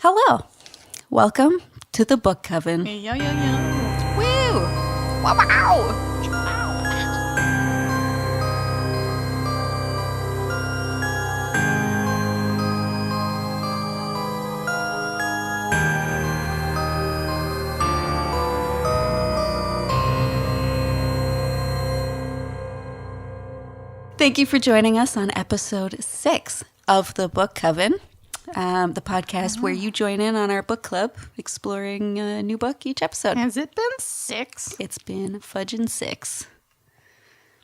Hello. Welcome to the Book Coven. Yo, yo, yo. Woo! Wow, wow! Thank you for joining us on episode 6 of the Book Coven, the podcast where you join in on our book club, exploring a new book each episode. Has it been 6? It's been fudging 6.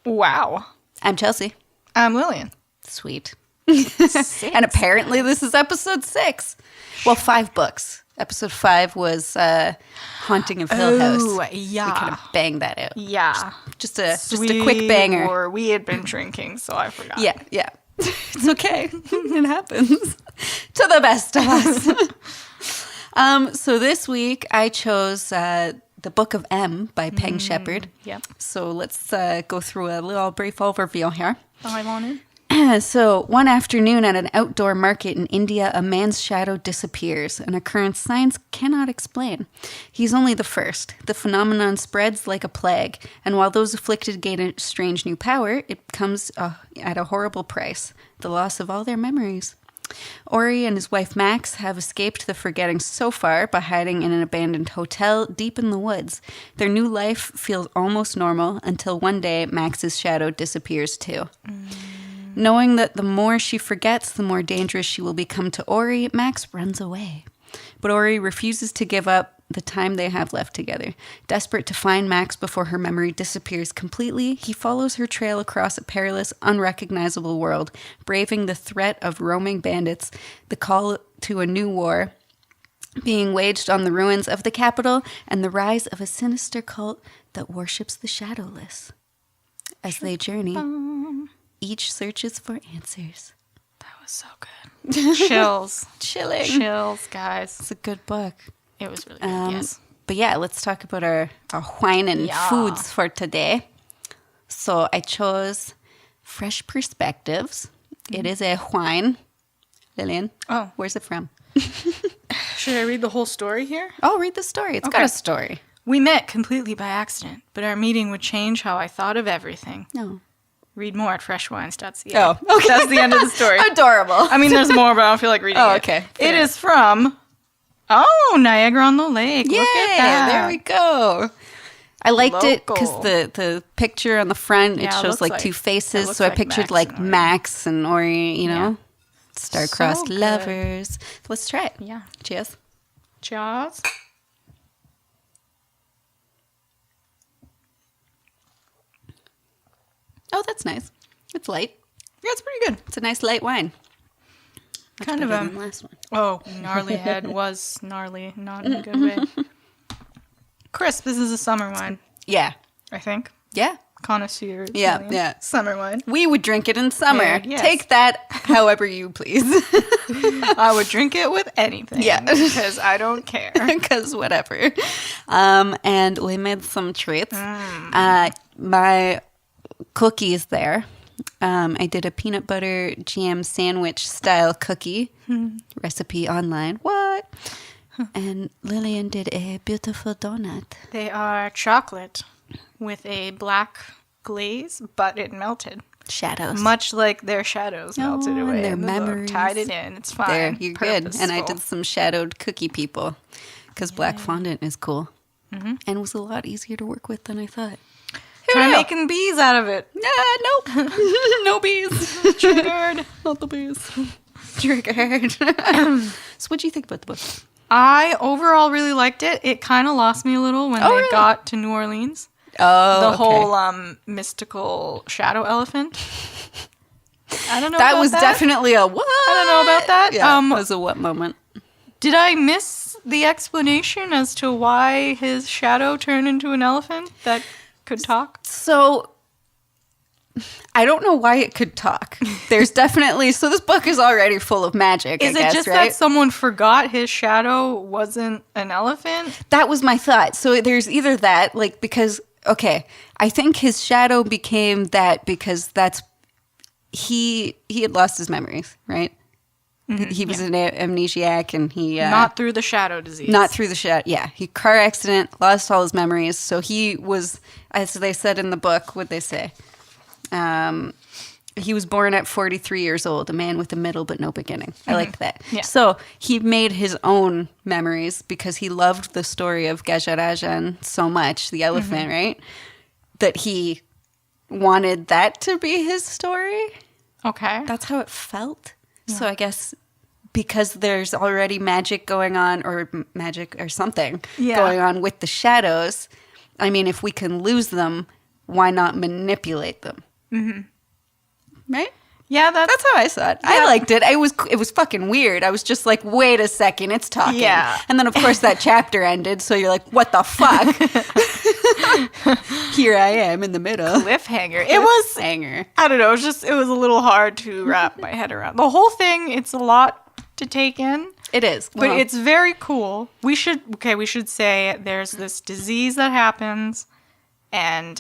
Wow. I'm Chelsea. I'm Lillian. Sweet. 6. And apparently this is episode 6. Well, 5 books. Episode 5 was Haunting of Hill House. Oh, yeah. We kind of banged that out. Yeah. Just a quick banger. Or we had been drinking, so I forgot. Yeah. It's okay. It happens to the best of us. So this week I chose The Book of M by Peng Shepherd. Yep. So let's go through a little brief overview here. I wanted. So one afternoon at an outdoor market in India, a man's shadow disappears, an occurrence science cannot explain. He's only the first. The phenomenon spreads like a plague, and while those afflicted gain a strange new power, it comes at a horrible price, the loss of all their memories. Ori and his wife Max have escaped the forgetting so far by hiding in an abandoned hotel deep in the woods. Their new life feels almost normal until one day Max's shadow disappears too. Knowing that the more she forgets, the more dangerous she will become to Ori, Max runs away. But Ori refuses to give up the time they have left together. Desperate to find Max before her memory disappears completely, he follows her trail across a perilous, unrecognizable world, braving the threat of roaming bandits, the call to a new war being waged on the ruins of the capital, and the rise of a sinister cult that worships the shadowless. As they journey, each searches for answers. That was so good. Chills. Chilling. Chills, guys. It's a good book. It was really good, yes. But yeah, let's talk about our wine and foods for today. So I chose Fresh Perspectives. It is a wine. Lillian, where's it from? Should I read the whole story here? Oh, read the story. It's got a story. We met completely by accident, but our meeting would change how I thought of everything. No. Read more at freshwines.ca. Oh, okay. That's the end of the story. Adorable. I mean, there's more, but I don't feel like reading it. Okay. It is from, Niagara on the Lake. Yay, Look at that. there we go. I liked it because Local. the picture on the front, it shows like two faces. So I pictured like Max and Ori, you know, star-crossed So lovers. Let's try it. Yeah. Cheers. Cheers. Oh, that's nice. It's light. Yeah, it's pretty good. It's a nice light wine. Much Kind of better than the last one. Oh, gnarly head was gnarly, not in a good way. Crisp, this is a summer wine, Yeah. I think. Yeah. Connoisseur. Yeah, Lillian. yeah. Summer wine. We would drink it in summer. Yeah, yes. Take that however you please. I would drink it with anything. Yeah. Because I don't care. Because whatever. And we made some treats. My cookies there. I did a peanut butter jam sandwich style cookie recipe online. What? And Lillian did a beautiful donut. They are chocolate with a black glaze, but it melted. Shadows. Much like their shadows melted and away. their in the book. memories. Tied it in. It's fine. There, you're good. And I Purposeful. did some shadowed cookie people because black fondant is cool. And was a lot easier to work with than I thought. Try making bees out of it. Nope. No bees. Triggered. Not the bees. Triggered. So what'd you think about the book? I overall really liked it. It kind of lost me a little when they really? got to New Orleans. Oh, The okay. whole mystical shadow elephant. I don't know That about was that. definitely a what? I don't know about that. Yeah, it was a what moment? Did I miss the explanation as to why his shadow turned into an elephant that could talk? So, I don't know why it could talk. There's definitely... So this book is already full of magic, Is I guess, it just right? that someone forgot his shadow wasn't an elephant? That was my thought. So there's either that, like, because... Okay, I think his shadow became that because that's... He had lost his memories, right? He was an amnesiac, and he Not through the shadow disease. not through the shadow. Yeah, he car accident, lost all his memories. So he was, as they said in the book, what'd they say? He was born at 43 years old, a man with a middle but no beginning. I liked that. Yeah. So he made his own memories because he loved the story of Gajarajan so much, the elephant, right? That he wanted that to be his story. Okay. That's how it felt. So I guess because there's already magic going on, or magic or something going on with the shadows, I mean, if we can lose them, why not manipulate them? Right? Yeah, That's how I saw it. I liked it. It was fucking weird. I was just like, wait a second, it's talking. Yeah. And then, of course, that chapter ended, so you're like, what the fuck? Here I am in the middle. cliffhanger. It was, Hanger. I don't know, it was a little hard to wrap my head around. The whole thing, it's a lot to take in. It is. But it's very cool. We should say there's this disease that happens, and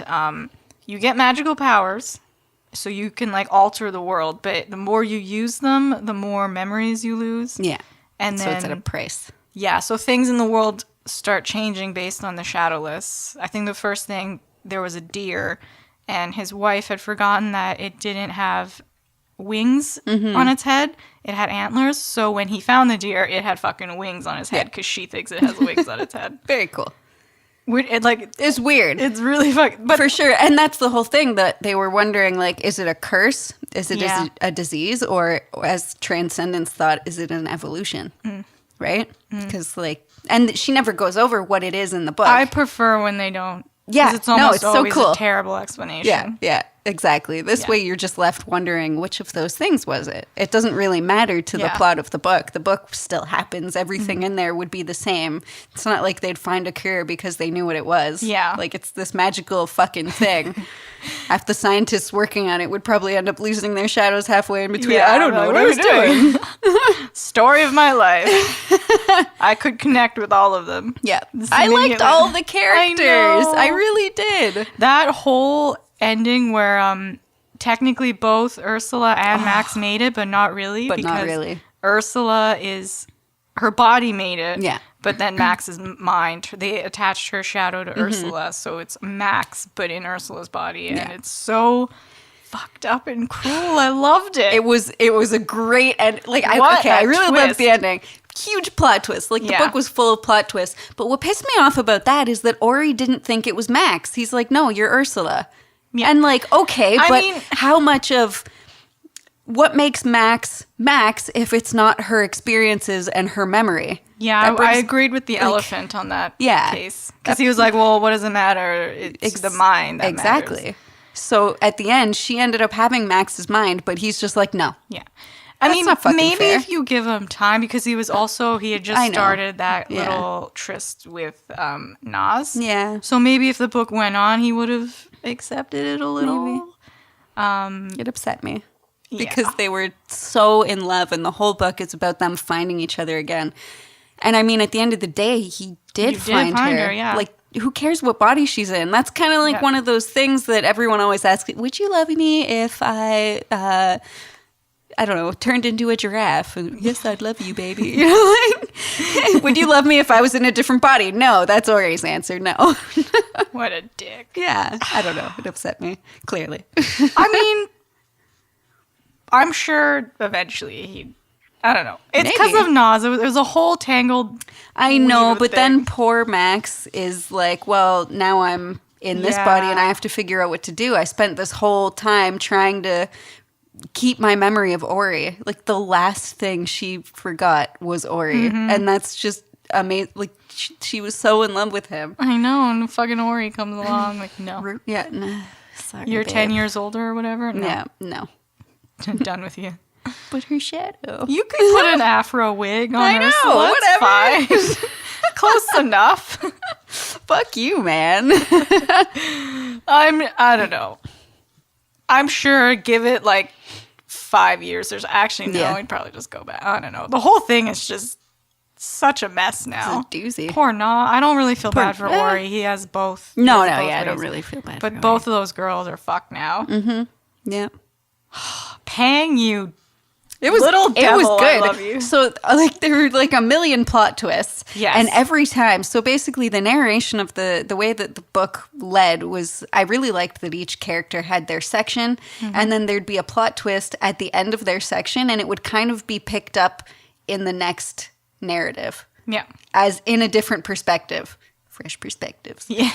you get magical powers, so you can like alter the world. But the more you use them, the more memories you lose. Yeah. And So then it's at a price. yeah, so things in the world start changing based on the shadowless. I think the first thing, there was a deer, and his wife had forgotten that it didn't have wings on its head. It had antlers. So when he found the deer, it had fucking wings on its head because she thinks it has wings on its head. Very cool. It's weird. It's really fucking... But For sure. And that's the whole thing, that they were wondering, like, is it a curse? Is it a disease? Or, as Transcendence thought, is it an evolution? Right? Because, like... And she never goes over what it is in the book. I prefer when they don't. Yeah. 'Cause it's almost it's so always cool. a terrible explanation. Yeah, yeah, exactly. This way you're just left wondering which of those things was it. It doesn't really matter to the plot of the book. The book still happens. Everything in there would be the same. It's not like they'd find a cure because they knew what it was. Yeah. Like, it's this magical fucking thing. Half the scientists working on it would probably end up losing their shadows halfway in between. Yeah, I don't know like, what I was doing. Story of my life. I could connect with all of them. Yeah. I liked all the characters. know. I really did. That whole ending where technically both Ursula and Max made it, but not really. But not because really. Ursula her body made it. Yeah. But then Max's mind, they attached her shadow to Ursula, so it's Max, but in Ursula's body. And it's so fucked up and cruel. I loved it. It was a great end. Like, I a really loved twist. the ending. Huge plot twist. Like, the book was full of plot twists. But what pissed me off about that is that Ori didn't think it was Max. He's like, no, you're Ursula. Yeah. And like, okay, I but mean, how much of what makes Max if it's not her experiences and her memory? Yeah, That I brings- agreed with the elephant on that case. Because That- he was like, well, what does it matter? It's the mind that exactly. matters. So at the end, she ended up having Max's mind, but he's just like, no. Yeah. I That's mean, not fucking maybe fair. if you give him time, because he had just I know. started that Yeah. little tryst with Nas. Yeah. So maybe if the book went on, he would have accepted it a little. Maybe. It upset me. Yeah. Because they were so in love, and the whole book is about them finding each other again. And I mean, at the end of the day, he did find her. Yeah. Like, who cares what body she's in? That's kind of like one of those things that everyone always asks, would you love me if I don't know, turned into a giraffe? Yes, I'd love you, baby. You know, like, would you love me if I was in a different body? No, that's Ori's answer. No. What a dick. Yeah, I don't know. It upset me, clearly. I mean, I'm sure eventually I don't know. It's because Maybe. of Nas. It was a whole tangled. I know, weird but thing. then poor Max is like, well, now I'm in this body and I have to figure out what to do. I spent this whole time trying to keep my memory of Ori. Like, the last thing she forgot was Ori. And that's just amazing. Like, she was so in love with him. I know, and fucking Ori comes along like, no. Yeah, no, sorry, You're babe. 10 years older or whatever? No. Yeah, no. I'm done with you. But her shadow. You could put an afro wig on I her. know, So that's whatever. fine. Close enough. Fuck you, man. I don't know. I'm sure give it like 5 years. There's actually no, I'd probably just go back. I don't know. The whole thing is just such a mess now. It's a doozy. Poor Nah. I don't really feel bad for Ori. He has both. No, he has both I don't ways. really feel bad But for both of those girls are fucked now. Yeah. Peng, you It was Little it was devil, good. I love you. So like there were like a million plot twists. Yes. And every time, so basically the narration of the way that the book led was, I really liked that each character had their section, and then there'd be a plot twist at the end of their section, and it would kind of be picked up in the next narrative Yeah. as in a different perspective. Fresh perspectives. Yeah.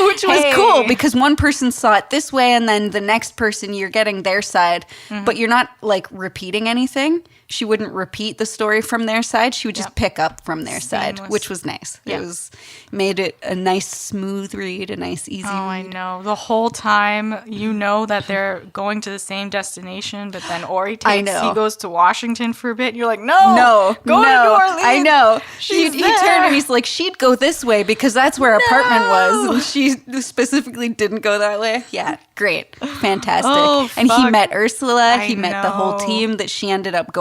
Which was Hey. cool because one person saw it this way and then the next person you're getting their side, but you're not like repeating anything. She wouldn't repeat the story from their side. She would just pick up from their side, Seamless. which was nice. Yeah. It was made it a nice smooth read, a nice easy Oh, I read. know. The whole time, you know that they're going to the same destination, but then Ori I know. he goes to Washington for a bit. And you're like, no, go to New no, Orleans. I know. She's He turned there. and he's like, she'd go this way because that's where our apartment was. And she specifically didn't go that way. Yeah, great. Fantastic. Oh, and he fuck. met Ursula. I He met the whole know. team that she ended up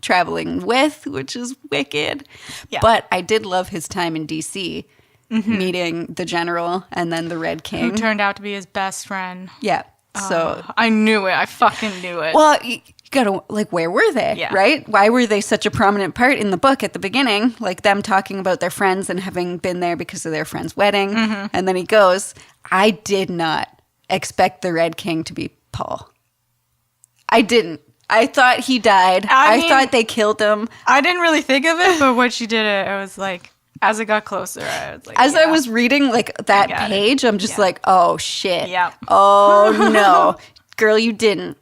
traveling with, which is wicked. Yeah. But I did love his time in DC, meeting the general and then the Red King. Who turned out to be his best friend. Yeah. So I knew it. I fucking knew it. well, you gotta, like, where were they? Yeah. Right? Why were they such a prominent part in the book at the beginning? Like, them talking about their friends and having been there because of their friend's wedding. And then he goes, I did not expect the Red King to be Paul. I didn't. I thought he died. I I mean- thought they killed him. I didn't really think of it, but when she did it, I was like, as it got closer, I was like, As I yeah. was reading, like, that got it. page, I'm just Yeah. like, oh, shit. Yeah. Oh, no. Girl, you didn't.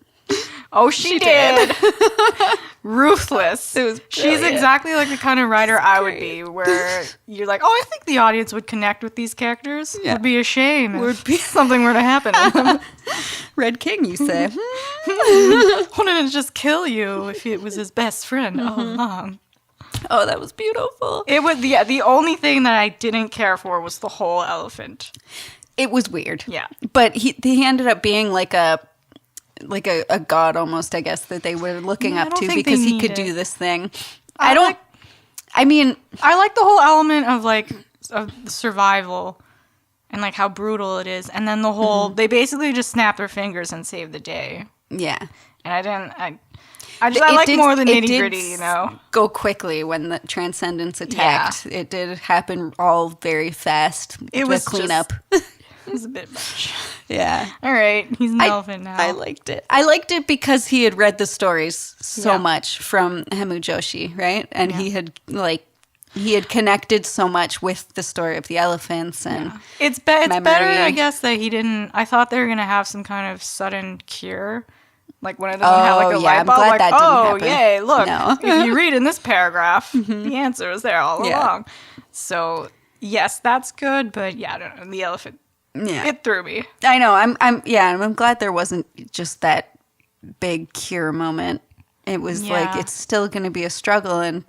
Oh, she did. Ruthless. It was She's brilliant. exactly like the kind of writer I would be, where you're like, oh, I think the audience would connect with these characters. Yeah. Would be a shame Would if be- something were to happen to them. Red King, you say. Wouldn't it just kill you if it was his best friend all along? Oh, that was beautiful. It was the only thing that I didn't care for was the whole elephant. It was weird. Yeah. But he ended up being like a god almost, I guess, that they were looking Yeah, I up don't to think because they he need could it. do this thing. I I don't like- I mean, I like the whole element of like of survival and like how brutal it is, and then the whole they basically just snap their fingers and save the day. yeah. And I like more the it nitty did gritty, you know. Go quickly when the Transcendence attacked. It did happen all very fast. It the was cleanup. It was a bit much. Yeah. All right, he's an elephant now. I liked it. I liked it because he had read the stories so Yeah. much from Hemu Joshi, right? And he had connected so much with the story of the elephants and It's better, memory. I guess, that he didn't. I thought they were gonna have some kind of sudden cure, like one of them would have like a yeah, light I'm bulb. glad Like, that didn't oh, happen. yay! Look, No. if you read in this paragraph, the answer is there all Yeah. along. So yes, that's good. But yeah, I don't know. The elephant, yeah. it threw me. I know. I'm glad there wasn't just that big cure moment. It was like Yeah. it's still going to be a struggle and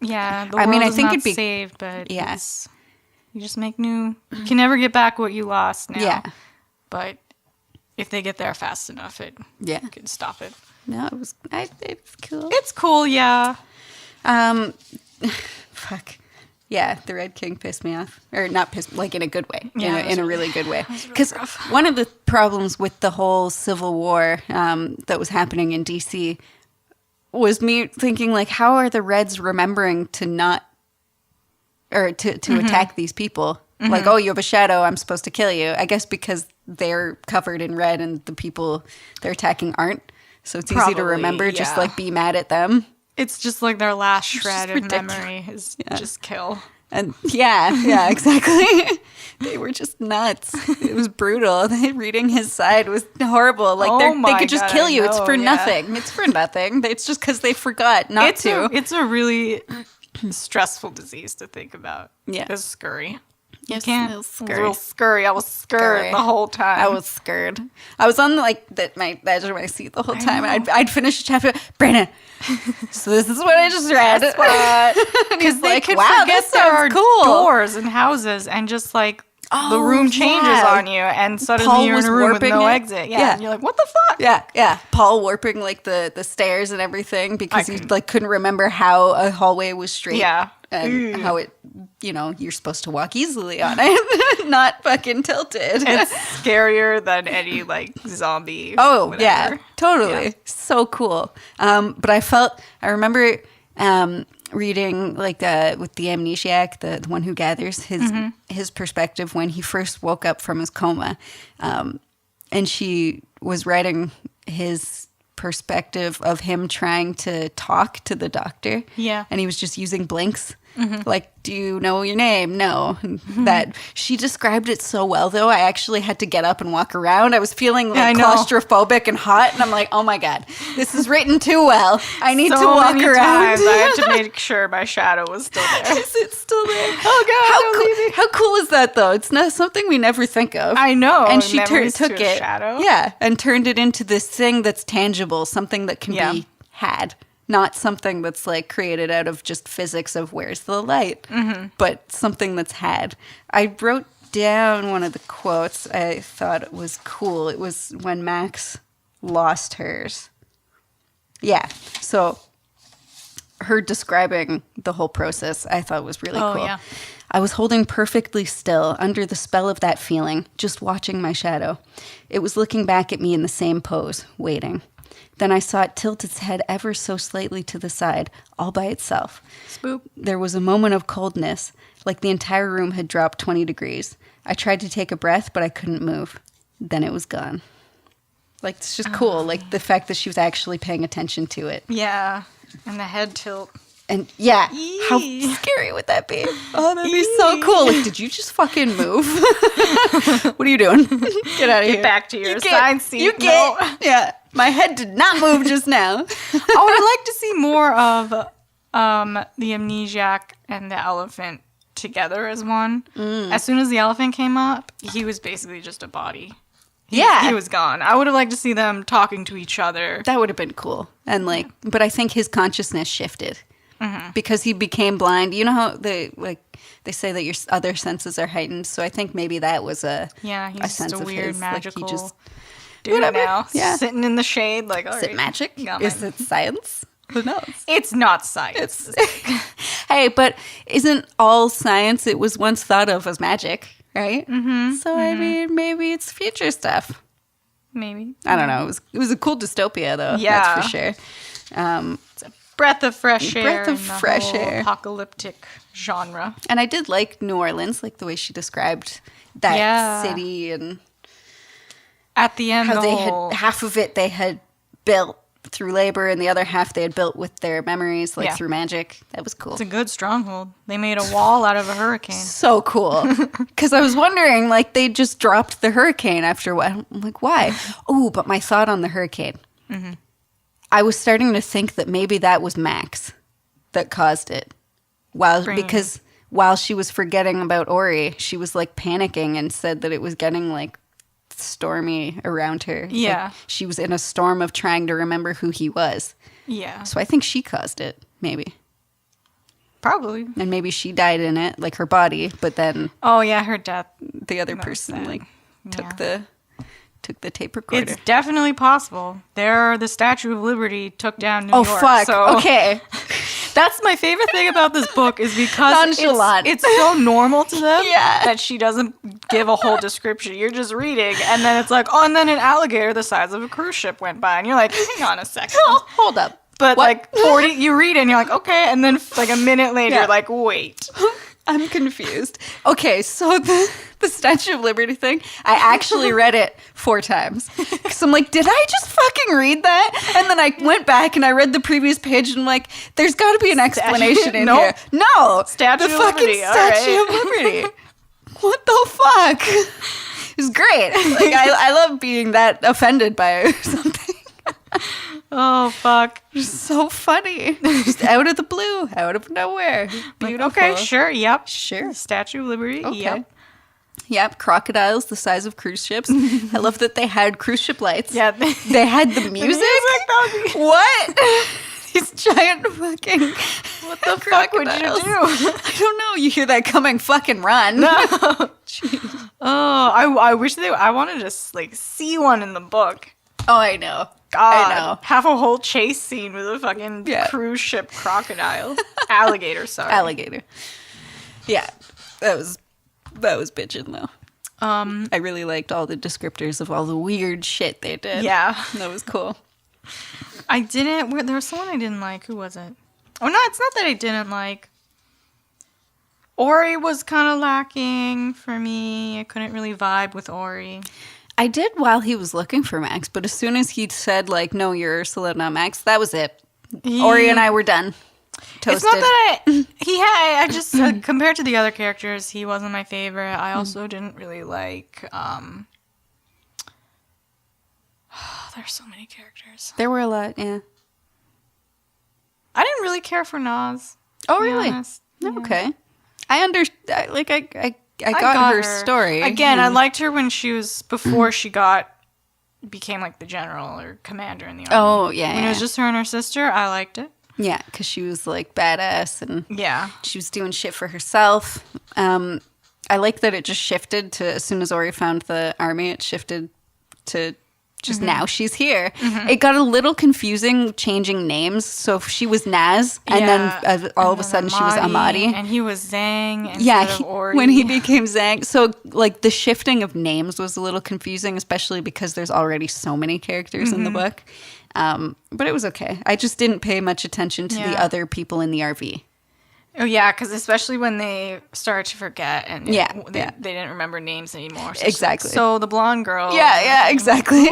Yeah, the I mean, world I is think not it'd be- saved, but Yeah. you just make new. You can never get back what you lost now. Yeah. But if they get there fast enough, it yeah. can stop it. No, it was cool. It's cool, yeah. Fuck. Yeah, the Red King pissed me off. Or not pissed, like in a good way. Yeah, it was in a really- really good way. really Because rough. one of the problems with the whole Civil War that was happening in DC was me thinking, like, how are the Reds remembering to not, or to Mm-hmm. attack these people? Like, oh, you have a shadow, I'm supposed to kill you. I guess because they're covered in red and the people they're attacking aren't. So it's easy to Probably, remember, just yeah. like be mad at them. It's just like their last shred of ridiculous. memory is just kill. And yeah, exactly. They were just nuts. It was brutal. Reading his side was horrible. Like Oh they my could just God, kill I you. It's know, for yeah. nothing. It's for nothing. It's just because they forgot not to. It's a really stressful disease to think about. Yeah. It's scurry. You Yes, can't. it was It was real scurry. I was scared Scurry. the whole time. I was scared. I was on the edge of my seat the whole time. And I'd finish a chapter. Brandon, so this is what I just read. Guess what? Because They could forget there are doors and houses and just like the room changes on you, and suddenly Paul you're in was a room with warping no it. exit. Yeah, and you're like, what the fuck? Yeah. Paul warping like the stairs and everything because he like couldn't remember how a hallway was straight. Yeah. And how it, you're supposed to walk easily on it, not fucking tilted. It's scarier than any like zombie. Oh, whatever. yeah, totally. Yeah. So cool. But I remember reading like with the amnesiac, the one who gathers his perspective when he first woke up from his coma. And she was writing his perspective of him trying to talk to the doctor. Yeah. And he was just using blinks. Like, do you know your name? No. That she described it so well, though. I actually had to get up and walk around. I was feeling like claustrophobic and hot, and I'm like, oh my god, this is written too well. I need to walk many around. Times I had to make sure my shadow was still there. Is it still there? Oh god, don't leave me. How cool is that, though? It's not something we never think of. I know. And she Memories took to a it, shadow. yeah, and turned it into this thing that's tangible, something that can be had. Not something that's like created out of just physics of where's the light, but something that's had. I wrote down one of the quotes. I thought it was cool. It was when Max lost hers. Yeah. So her describing the whole process, I thought was really cool. Yeah. I was holding perfectly still under the spell of that feeling, just watching my shadow. It was looking back at me in the same pose, waiting. Then I saw it tilt its head ever so slightly to the side, all by itself. Spoop. There was a moment of coldness, like the entire room had dropped 20 degrees. I tried to take a breath, but I couldn't move. Then it was gone. Like, it's just cool, like the fact that she was actually paying attention to it. Yeah. And the head tilt. And yeah, how Yee. scary would that be? Oh, that'd be so cool. Like, did you just fucking move? What are you doing? Get out of here. Get back to your assigned seat. You get. No. Yeah. My head did not move just now. I would like to see more of the amnesiac and the elephant together as one. As soon as the elephant came up, he was basically just a body. He was gone. I would have liked to see them talking to each other. That would have been cool. And but I think his consciousness shifted because he became blind. You know how they say that your other senses are heightened. So I think maybe that was he's a just sense a of weird his. magical Like he just dude whatever. now. Yeah. Sitting in the shade like, all is it right, magic? got Is mine. it science? Who knows? It's not science. Hey, but isn't all science it was once thought of as magic, right? So I mean, maybe it's future stuff. Maybe. I don't know. It was a cool dystopia, though. Yeah. That's for sure. It's a breath of fresh air. Breath of in the fresh whole air. Apocalyptic genre. And I did like New Orleans, like the way she described that city and At the end, how the they whole... had half of it they had built through labor, and the other half they had built with their memories, like through magic. That was cool. It's a good stronghold. They made a wall out of a hurricane. So cool. Because I was wondering, like, they just dropped the hurricane after what? I'm like, why? Oh, but my thought on the hurricane. I was starting to think that maybe that was Max that caused it. Because while she was forgetting about Ori, she was, like, panicking and said that it was getting, like, stormy around her. Yeah. Like, she was in a storm of trying to remember who he was. Yeah. So I think she caused it, maybe. Probably. And maybe she died in it, like her body, but then Oh, yeah, her death. the other person sad. like Yeah. took the tape recorder. It's definitely possible. The Statue of Liberty took down New Oh York. fuck. So Okay. that's my favorite thing about this book is because Nonchalant. it's so normal to them Yeah. that she doesn't give a whole description. You're just reading, and then it's like, oh, and then an alligator the size of a cruise ship went by, and you're like, hang on a second. Hold up. But What? like 40, you read it and you're like, okay, and then like a minute later, Yeah. you're like, wait. I'm confused. Okay, so the Statue of Liberty thing, I actually read it 4 times. Because I'm like, did I just fucking read that? And then I went back and I read the previous page and I'm like, there's got to be an explanation in Nope. here. No. Statue the of fucking Liberty, all Statue right. of Liberty. What the fuck? It was great. Like, I love being that offended by something. Oh, fuck. Just so funny. Just out of the blue, out of nowhere. Beautiful. Okay, sure, yep. Sure. Statue of Liberty, Okay. yep. Yep, crocodiles the size of cruise ships. I love that they had cruise ship lights. Yeah. They had the music. that would be- What? These giant fucking What the fuck would you crocodiles. do? I don't know. You hear that coming, fucking run. No. Jeez. Oh, I wish I wanted to like see one in the book. Oh, I know. God, I know. have a whole chase scene with a fucking cruise ship crocodile. Alligator, sorry. Alligator. Yeah, that was bitchin' though. I really liked all the descriptors of all the weird shit they did. Yeah. That was cool. There was someone I didn't like. Who was it? Oh, no, it's not that I didn't like. Ori was kind of lacking for me. I couldn't really vibe with Ori. I did while he was looking for Max, but as soon as he said, like, no, you're Ursula, not Max, that was it. Ori and I were done. Toasted. It's not that I just, compared to the other characters, he wasn't my favorite. I also didn't really like, there's so many characters. There were a lot, yeah. I didn't really care for Nas. Oh, really? Honest. Yeah. Okay. I understand, like, I got her story. Again, I liked her when she was, before she became, like, the general or commander in the army. Oh, yeah, When it was just her and her sister, I liked it. Yeah, because she was, like, badass and yeah, she was doing shit for herself. I like that it just shifted to, as soon as Ori found the army, it shifted to just now she's here. It got a little confusing changing names. So she was Naz, and then all of a sudden she was Amadi. And he was Zhang Yeah, of Ori. when he became Zhang. So, like, the shifting of names was a little confusing, especially because there's already so many characters in the book. But it was okay. I just didn't pay much attention to the other people in the RV. Oh, yeah, because especially when they started to forget and they didn't remember names anymore. So Exactly. So the blonde girl. Yeah, exactly.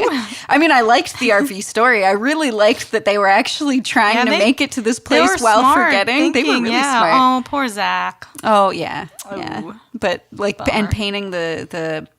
I mean, I liked the RV story. I really liked that they were actually trying to make it to this place while forgetting. They were really smart. Oh, poor Zach. Oh, yeah. Ooh. But, like, and painting the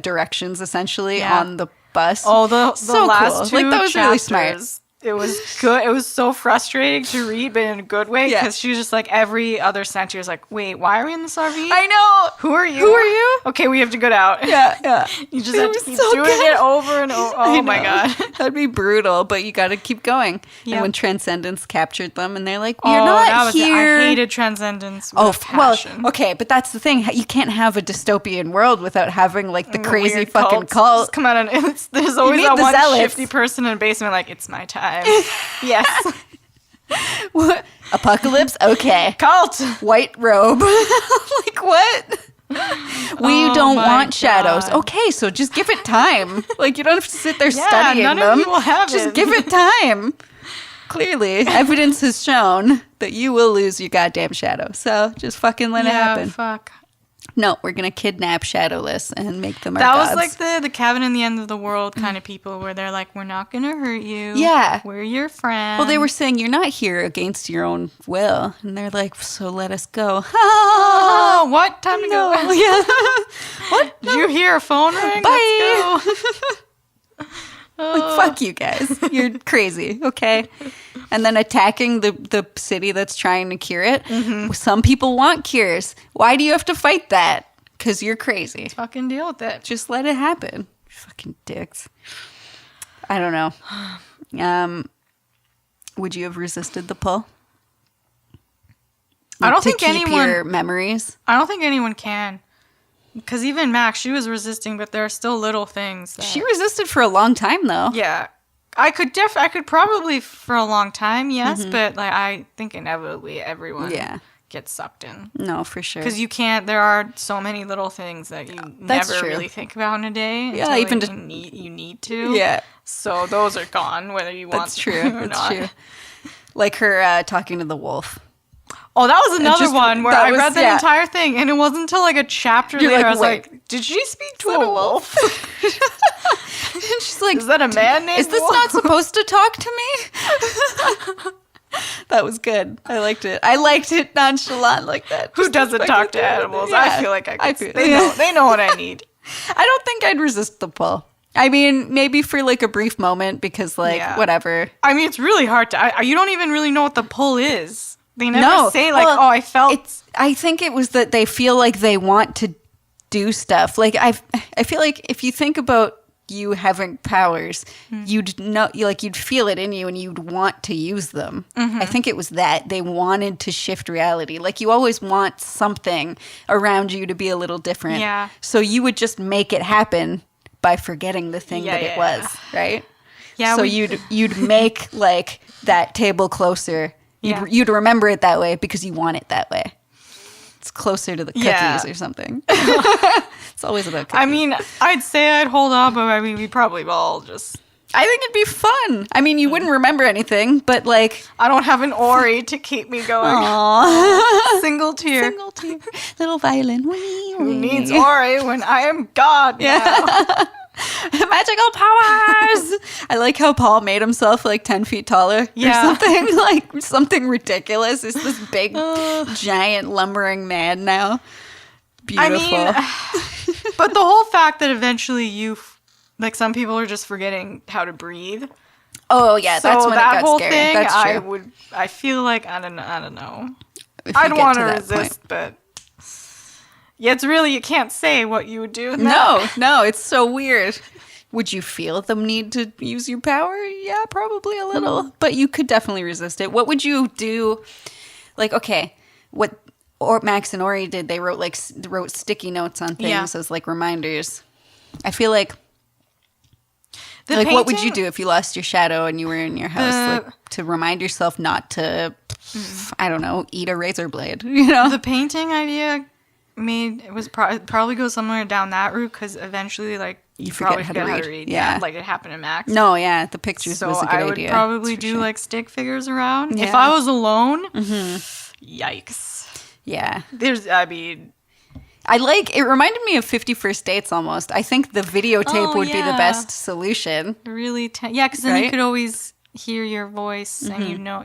directions, essentially, on the bus. Oh, the so last cool. two Like, that was chapters, really smart. It was good. It was so frustrating to read, but in a good way, because she was just like, every other sentence, she was like, wait, why are we in this RV? I know. Who are you? Who are you? Okay, we have to get out. Yeah. You just have to keep doing it over and over. Oh my God. That'd be brutal, but you got to keep going. Yep. And when Transcendence captured them and they're like, you're not here. I hated Transcendence with passion. Well, okay, but that's the thing. You can't have a dystopian world without having, like, the crazy Weird fucking cult. Just come out and there's always that one zealots. shifty person in the basement like, it's my time. Yes. What? Apocalypse? Okay. Cult. White robe. Like, what? We don't want shadows. Okay, so just give it time. Like, you don't have to sit there studying none them. Of you will have just it. give it time. Clearly, evidence has shown that you will lose your goddamn shadow. So just fucking let it happen. Fuck. No, we're going to kidnap Shadowless and make them our That gods. was like the Cabin in the End of the World kind of people where they're like, we're not going to hurt you. Yeah. We're your friends. Well, they were saying you're not here against your own will. And they're like, so let us go. Oh, what? Time to go. Yeah. What? Did you hear a phone ring? Bye. Let's go. Like, fuck you guys. You're crazy, okay? And then attacking the city that's trying to cure it. Some people want cures. Why do you have to fight that? Because you're crazy. Fucking deal with it. Just let it happen. Fucking dicks. I don't know. Would you have resisted the pull? I don't to think keep anyone... your memories? I don't think anyone can. Because even Max, she was resisting, but there are still little things. She resisted for a long time, though. Yeah. I could probably for a long time, yes, but like I think inevitably everyone gets sucked in. No, for sure. Because you can't, there are so many little things that you never really think about in a day. Yeah, even just... You need to. Yeah. So those are gone, whether you want to or not. That's true. Like her talking to the wolf. Oh, that was another one where I read the entire thing, and it wasn't until like a chapter later I was like, did she speak to a wolf? And she's like, is that a man named Is this wolf? not supposed to talk to me? That was good. I liked it. I liked it nonchalant like that. Who doesn't talk to animals? Yeah. I feel like I could. They know what I need. I don't think I'd resist the pull. I mean, maybe for like a brief moment because whatever. I mean, it's really hard to... you don't even really know what the pull is. They never say like, I felt... I think it was that they feel like they want to do stuff. Like I feel like if you think about you having powers, you'd know, you'd feel it in you and you'd want to use them. I think it was that they wanted to shift reality. Like you always want something around you to be a little different. Yeah. So you would just make it happen by forgetting the thing that it was, right? Yeah. So you'd make like that table closer. You'd remember it that way because you want it that way. It's closer to the cookies or something. It's always about cookies. I mean, I'd say I'd hold on, but I mean, we probably all just... I think it'd be fun. I mean, you wouldn't remember anything, but like... I don't have an Ori to keep me going. Aww. Single tear. Single tear. Little violin. Who needs Ori when I am God now? Magical powers! I like how Paul made himself like 10 feet taller or something. Like something ridiculous. He's this big, giant, lumbering man now. Beautiful. I mean, but the whole fact that eventually like some people are just forgetting how to breathe. Oh yeah, so that's when that it got whole scary. Thing, That's true. I feel like I don't know. If you I'd get want to to that resist, point. but yeah, it's really you can't say what you would do. No, it's so weird. Would you feel the need to use your power? Yeah, probably a little, but you could definitely resist it. What would you do? Like, okay, what Max and Ori did, they wrote sticky notes on things as like reminders. I feel like what would you do if you lost your shadow and you were in your house, like to remind yourself not to, I don't know, eat a razor blade? You know, the painting idea probably go somewhere down that route because eventually, like, you probably forget how to read. Yeah, like it happened to Max. No, yeah, the pictures was a good idea. So I would probably do like stick figures around Yeah. if I was alone. Yikes. Yeah, it reminded me of 50 First Dates almost. I think the videotape would be the best solution. Really, because then you could always hear your voice and you know,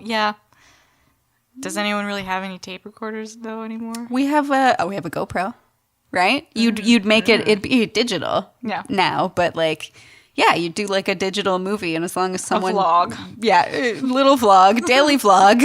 Does anyone really have any tape recorders though anymore? We have a GoPro, right? You'd make it'd be digital now, but like, yeah, you'd do like a digital movie, and as long as someone a vlog, little vlog, daily vlog,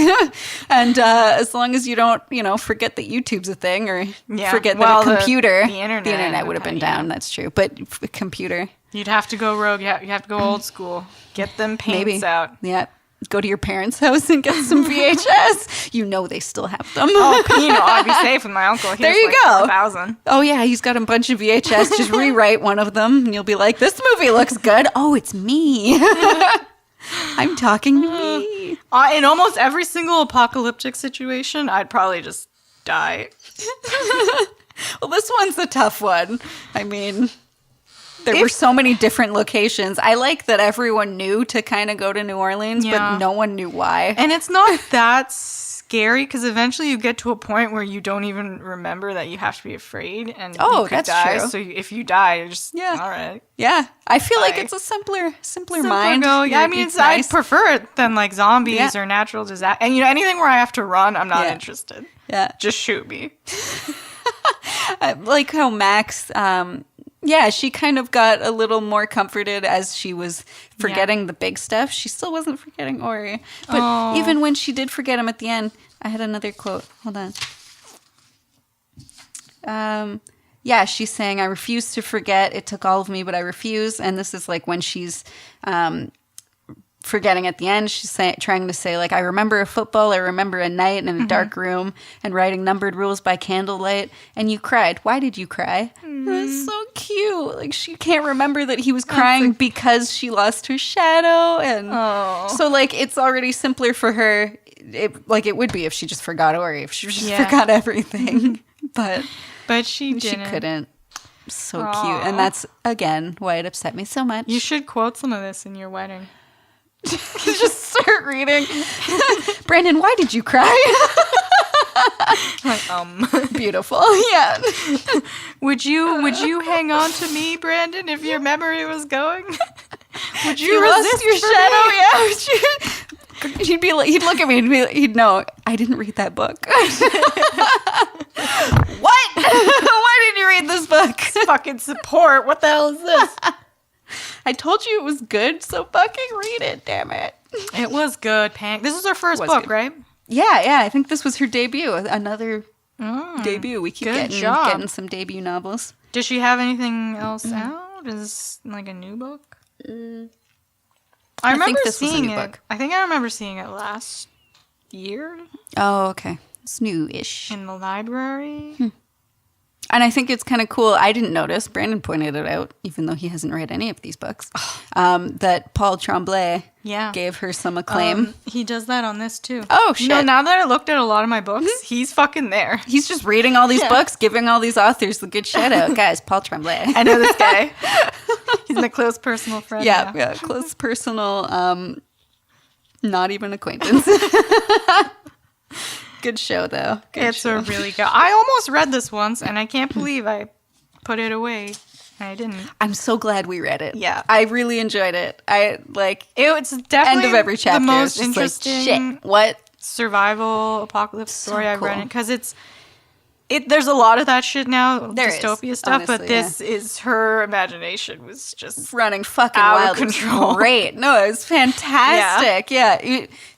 and as long as you don't, forget that YouTube's a thing or forget that a computer, the internet would have been down. That's true, but a computer, you'd have to go rogue. You have to go old school. Get them paints out. Yeah. Go to your parents' house and get some VHS. They still have them. I'd be safe with my uncle. There you go. 4,000. Oh, yeah, he's got a bunch of VHS. Just rewrite one of them, and you'll be like, this movie looks good. Oh, it's me. I'm talking to me. In almost every single apocalyptic situation, I'd probably just die. Well, this one's a tough one. I mean... There were so many different locations. I like that everyone knew to kind of go to New Orleans, but no one knew why. And it's not that scary because eventually you get to a point where you don't even remember that you have to be afraid. And you could die. True. So if you die, you're just, all right. Yeah. I feel like it's a simpler mind. Go. Yeah, I mean, nice. I'd prefer it than like zombies or natural disaster. And anything where I have to run, I'm not interested. Yeah. Just shoot me. I like how Max... she kind of got a little more comforted as she was forgetting the big stuff. She still wasn't forgetting Ori. But even when she did forget him at the end, I had another quote. Hold on. She's saying, I refuse to forget. It took all of me, but I refuse. And this is like when she's forgetting at the end. She's trying to say, like, I remember a football. I remember a night in a dark room and writing numbered rules by candlelight. And you cried. Why did you cry? That's so cute. Like, she can't remember that he was crying because she lost her shadow. And so, like, it's already simpler for her. It would be if she just forgot Ori, if she just forgot everything. But she didn't. She couldn't. So cute. And that's, again, why it upset me so much. You should quote some of this in your wedding. Just start reading. Brandon, why did you cry? Beautiful. Yeah. Would you hang on to me, Brandon, if your memory was going? Would you resist your shadow? Yeah. He'd look at me and he'd know, I didn't read that book. What? Why didn't you read this book? It's fucking support. What the hell is this? I told you it was good, so fucking read it, damn it. It was good, Peng. This was her first book, good. Right? Yeah. I think this was her debut. Another debut. We keep getting some debut novels. Does she have anything else out? out? Is it, like, a new book? I think remember this was a seeing new it. book. I think I remember seeing it last year Oh, okay. It's new-ish. in the library. And I think it's kind of cool. I didn't notice. Brandon pointed it out, even though he hasn't read any of these books, that Paul Tremblay Yeah. gave her some acclaim. He does that on this too. Oh, shit. Now that I looked at a lot of my books, he's fucking there. He's just reading all these books, giving all these authors the good shout out. Guys, Paul Tremblay. I know this guy. He's my close personal friend. Yeah, now. yeah, close personal, not even acquaintance. Good show, though. Good It's show. a really good. I almost read this once, and I can't believe I put it away. I didn't. I'm so glad we read it. Yeah. I really enjoyed it. It's definitely End of every chapter. the most it's just interesting shit, what? survival apocalypse story I've read cool. because there's a lot of that shit now, There is, dystopia stuff, but honestly, this is her imagination was just Running fucking Out of wild. It was control. great. No, it was fantastic.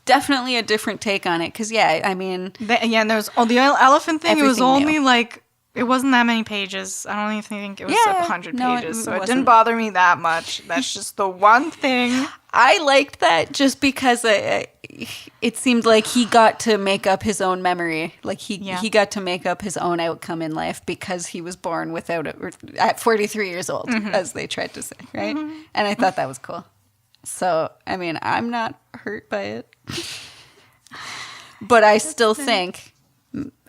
Definitely a different take on it. Because, I mean... and there's the elephant thing. It was Everything only new. like it wasn't that many pages. I don't even think it was 100 no, pages, so it wasn't. didn't bother me that much. That's just the one thing. I liked that just because it seemed like he got to make up his own memory. Like he got to make up his own outcome in life because he was born without it or at 43 years old, as they tried to say, right? And I thought that was cool. So, I mean, I'm not hurt by it. But I still think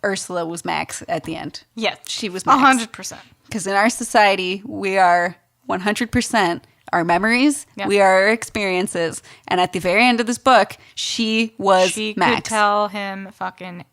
Ursula was Max at the end. Yeah, She was Max. 100%. Because in our society, we are 100% our memories, we are our experiences. And at the very end of this book, she was She Max. could tell him fucking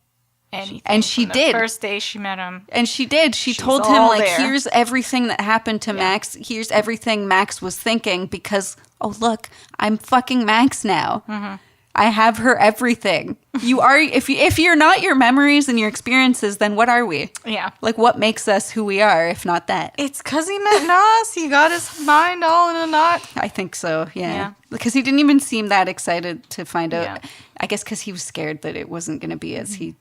anything. And she from did. The first day she met him. And she did. She She's told him, all like, there. here's everything that happened to Max. Here's everything Max was thinking because, oh, look, I'm fucking Max now. I have her everything. You are, if you're not your memories and your experiences, then what are we? Yeah. Like, what makes us who we are, if not that? It's because he met Nas. He got his mind all in a knot. I think so, yeah. Yeah. Because he didn't even seem that excited to find out. Yeah. I guess because he was scared that it wasn't going to be as he,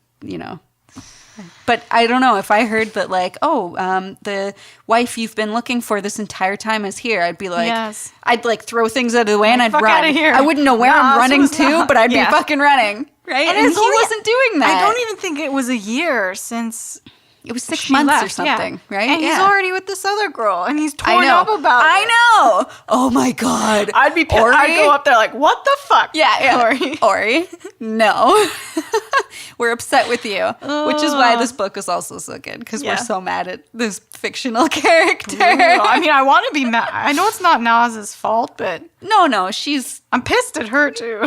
But I don't know, if I heard that, like, the wife you've been looking for this entire time is here, I'd be like, Yes. I'd like throw things out of the way and I'd fuck run. outta here. I wouldn't know where I'm Nas running was to, not- but I'd Yeah. be fucking running, right? And it's he only- wasn't doing that. I don't even think it was a year since It was 6 she months left. or something, right? And he's already with this other girl, and he's I torn know. up about it. I know. Oh my God. I'd be pissed. Ori? I'd go up there like, what the fuck? Yeah. Ori. Ori, no. We're upset with you. Which is why this book is also so good, because we're Yeah. so mad at this fictional character. I mean, I want to be mad. I know it's not Nas's fault, but No, she's... I'm pissed at her too.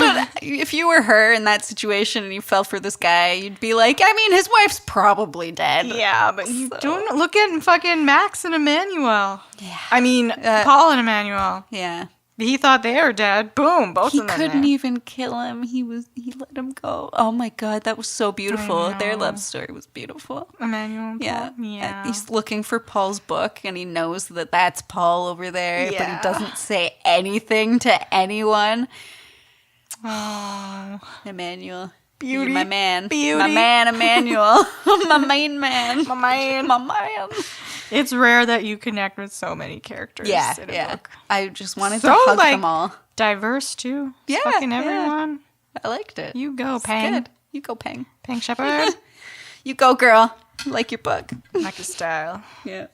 If you were her in that situation and you fell for this guy, you'd be like, I mean, his wife's probably dead. Yeah, but you don't look at fucking Max and Emmanuel. Yeah. I mean, Paul and Emmanuel. Yeah. He thought they were dead. Boom, both He of them. couldn't there. even kill him. He let him go. Oh my God, that was so beautiful. Their know. love story was beautiful. Emmanuel and Yeah. Paul. Yeah. He's looking for Paul's book and he knows that that's Paul over there, but Yeah. he doesn't say anything to anyone. Oh. Emmanuel. Beauty. You're my man. Beauty. My man, Emmanuel. My main man. My man. My man. It's rare that you connect with so many characters Yeah, in a yeah. book. I just wanted So, to hug like, them all. Diverse too. Yeah, Fucking yeah. everyone. I liked it. You go, It's Peng. good. You go, Peng. Peng Shepherd. You go, girl. I like your book. Like your style. Yeah.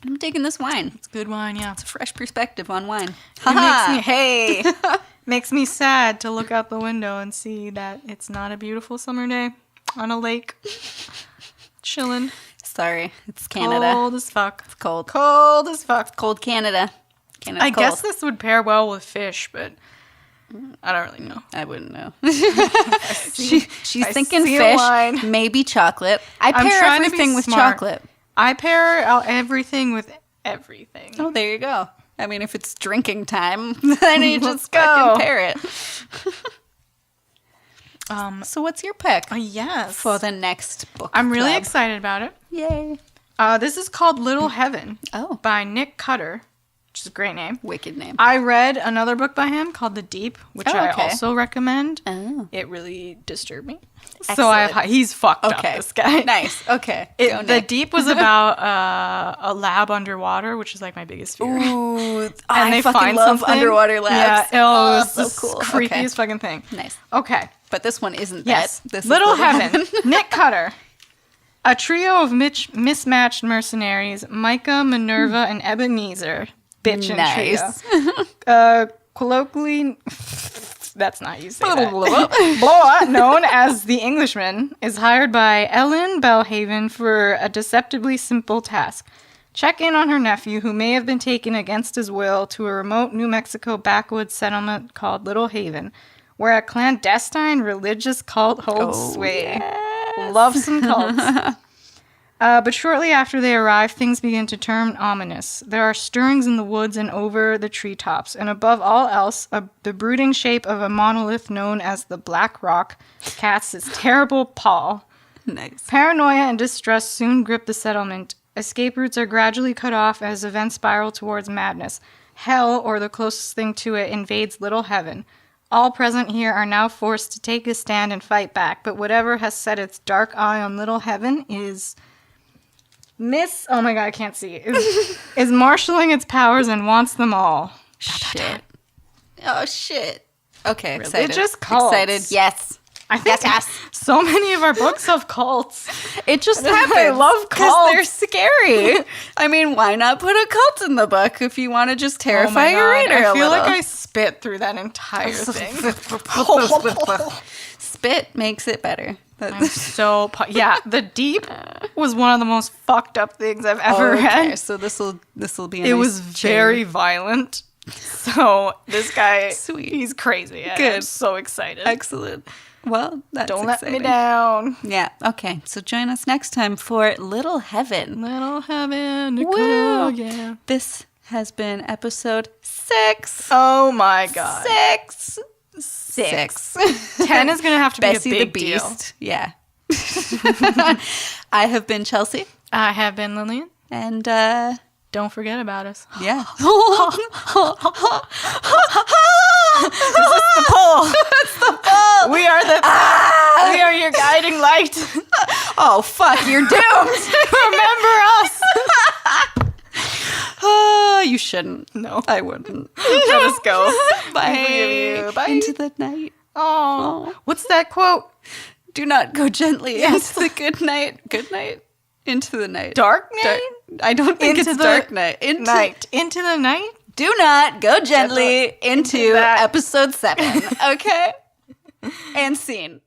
I'm digging this wine. It's good wine, yeah. It's a fresh perspective on wine. It makes me, Ha hey, makes me sad to look out the window and see that it's not a beautiful summer day on a lake, chilling. Sorry, it's Canada. Cold as fuck. It's cold. Cold as fuck. Cold Canada. Canada's I cold. guess this would pair well with fish, but I don't really know. I wouldn't know. She's I thinking see a fish, line. maybe chocolate. I I'm pair trying to be everything with smart. chocolate. I pair out everything with everything. Oh, there you go. I mean, if it's drinking time, then you Let's just go. fucking pair it. So what's your pick Yes. for the next book I'm really club? excited about it. Yay. This is called Little Heaven Oh. by Nick Cutter. which is a great name. Wicked name. I read another book by him called The Deep, which I also recommend. Oh. It really disturbed me. Excellent. So he's fucked up, this guy. Nice. Okay. The Deep was about a lab underwater, which is like my biggest fear. Ooh, And I fucking love underwater labs. Yeah, it was so the cool. creepiest fucking thing. Nice. Okay. But this one isn't Yes. that. This Little is Heaven. Nick Cutter. A trio of mismatched mercenaries, Micah, Minerva, and Ebenezer. Bitchin' trio. Colloquially, that's not you say that. Bloa, known as the Englishman, is hired by Ellen Belhaven for a deceptively simple task. Check in on her nephew, who may have been taken against his will to a remote New Mexico backwoods settlement called Little Haven, where a clandestine religious cult holds sway. Yes. Love some cults. But shortly after they arrive, things begin to turn ominous. There are stirrings in the woods and over the treetops, and above all else, the brooding shape of a monolith known as the Black Rock casts its terrible pall. Nice. Paranoia and distrust soon grip the settlement. Escape routes are gradually cut off as events spiral towards madness. Hell, or the closest thing to it, invades Little Heaven. All present here are now forced to take a stand and fight back, but whatever has set its dark eye on Little Heaven is... oh my god, I can't see. Is marshaling its powers and wants them all. Shit. Oh, shit. Okay, excited. Religious cults. Excited, yes. I think so many of our books have cults. It just happens. I love because cults. they're scary. I mean, why not put a cult in the book if you want to just terrify your reader a little? I feel like I spit through that entire thing. Spit makes it better. I'm so... The Deep was one of the most fucked up things I've ever read. So this will be a It nice was very violent. So this guy... Sweet. He's crazy. Good. I'm so excited. Excellent. Well, that's Don't let exciting. me down. Yeah. Okay. So join us next time for Little Heaven. Little Heaven. Woo! Yeah. This has been episode 6. Oh my god. 6. 10 is going to have to Bessie be a big the deal. Beast. Yeah. I have been Chelsea. I have been Lillian. And don't forget about us. yeah. Is this the pole? It's the ball. We are we are your guiding light. Oh fuck, you're doomed. Remember us. Oh, you shouldn't. No, I wouldn't. Let us go. Bye. Bye. Into the night. Oh, what's that quote? Do not go gently into the good night. Good night. Into the night. Dark night? I don't think Into it's the dark night. Into the night? Do not go gently into that. episode 7. Okay? And scene.